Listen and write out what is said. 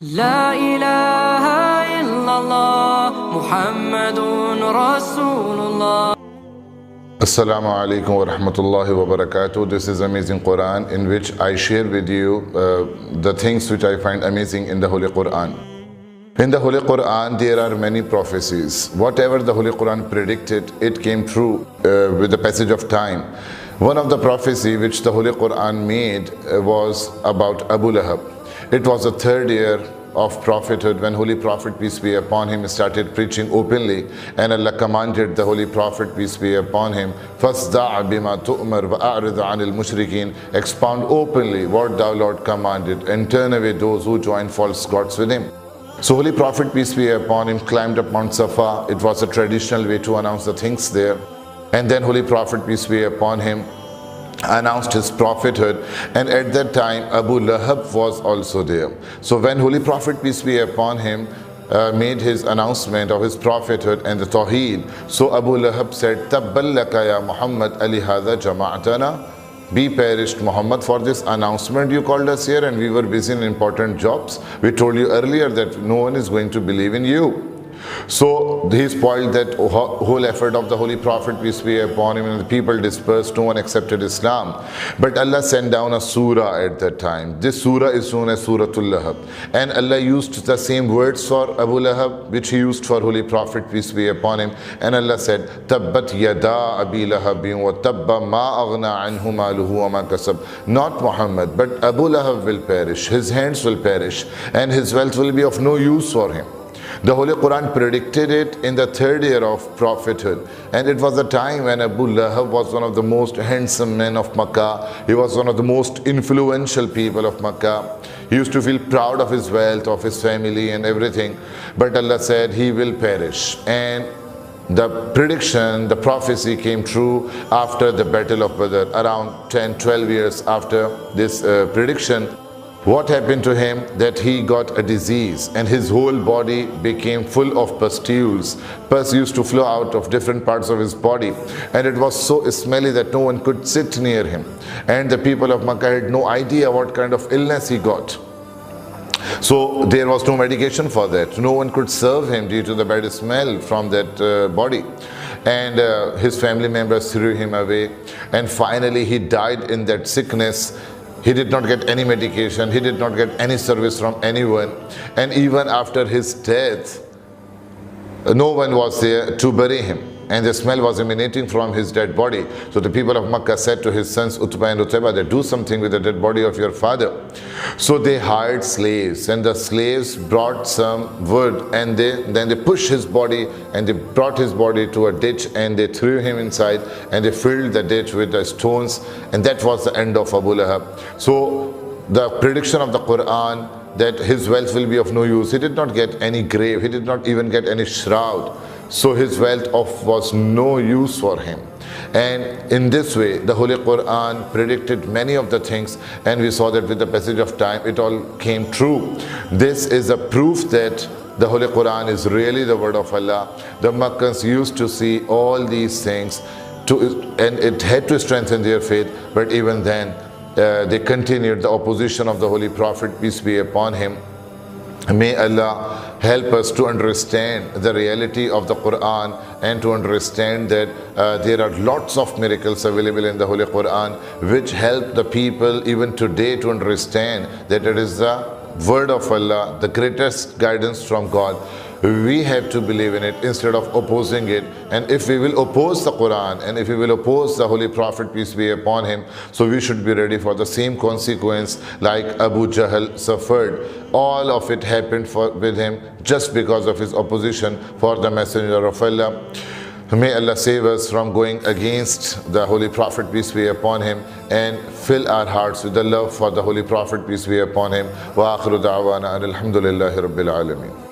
لا إله إلا الله محمد رسول الله. Assalamu alaikum wa rahmatullahi wa barakatuh. This is Amazing Quran, in which I share with you the things which I find amazing in the Holy Quran. In the Holy Quran, there are many prophecies. Whatever the Holy Quran predicted, it came true with the passage of time. One of the prophecy which the Holy Quran made was about Abu Lahab. It was the third year of prophethood when Holy Prophet, peace be upon him, started preaching openly, and Allah commanded the Holy Prophet, peace be upon him, فَاسْدَعْ بِمَا تُؤْمَرْ وَأَعْرِضْ عَنِ الْمُشْرِكِينَ, expound openly what thou Lord commanded, and turn away those who join false gods with him. So Holy Prophet, peace be upon him, climbed up Mount Safa. It was a traditional way to announce the things there. And then Holy Prophet, peace be upon him, announced his prophethood, and at that time Abu Lahab was also there. So when Holy Prophet, peace be upon him, made his announcement of his prophethood and the Tawheed, so Abu Lahab said, Tabballaka ya Muhammad ali hadha jama'atana, be perished Muhammad, for this announcement you called us here and we were busy in important jobs. We told you earlier that no one is going to believe in you. So he spoiled that whole effort of the Holy Prophet, peace be upon him, and the people dispersed. No one accepted Islam. But Allah sent down a surah at that time. This surah is known as Suratul Lahab. And Allah used the same words for Abu Lahab which he used for Holy Prophet, peace be upon him. And Allah said, Tabbat yada abi lahabin wa tabba ma aghna anhu maluhu wa ma kasab. Not Muhammad, but Abu Lahab will perish. His hands will perish and his wealth will be of no use for him. The Holy Quran predicted it in the third year of prophethood, and it was a time when Abu Lahab was one of the most handsome men of Makkah. He was one of the most influential people of Makkah. He used to feel proud of his wealth, of his family and everything. But Allah said he will perish. And the prediction, the prophecy came true after the Battle of Badr, around 10-12 years after this prediction. What happened to him? That he got a disease and his whole body became full of pustules. Pus used to flow out of different parts of his body, and it was so smelly that no one could sit near him. And the people of Makkah had no idea what kind of illness he got. So there was no medication for that. No one could serve him due to the bad smell from that body. And his family members threw him away, and finally he died in that sickness. He did not get any medication, he did not get any service from anyone, and even after his death, no one was there to bury him, and the smell was emanating from his dead body. So the people of Makkah said to his sons Utbah and Utbah that do something with the dead body of your father. So they hired slaves, and the slaves brought some wood, and then they pushed his body, and they brought his body to a ditch, and they threw him inside, and they filled the ditch with the stones, and that was the end of Abu Lahab. So the prediction of the Quran that his wealth will be of no use, he did not get any grave, he did not even get any shroud. So his wealth was no use for him. And in this way, the Holy Quran predicted many of the things, and we saw that with the passage of time, it all came true. This is a proof that the Holy Quran is really the word of Allah. The Makkans used to see all these things, and it had to strengthen their faith, but even then, they continued the opposition of the Holy Prophet, peace be upon him. May Allah help us to understand the reality of the Quran and to understand that there are lots of miracles available in the Holy Quran which help the people even today to understand that it is the word of Allah, the greatest guidance from God. We have to believe in it instead of opposing it. And if we will oppose the Quran, and if we will oppose the Holy Prophet, peace be upon him, so we should be ready for the same consequence like Abu Jahl suffered. All of it happened with him just because of his opposition for the Messenger of Allah. May Allah save us from going against the Holy Prophet, peace be upon him, and fill our hearts with the love for the Holy Prophet, peace be upon him. Wa akhiru da'wana alhamdulillahi rabbil alameen.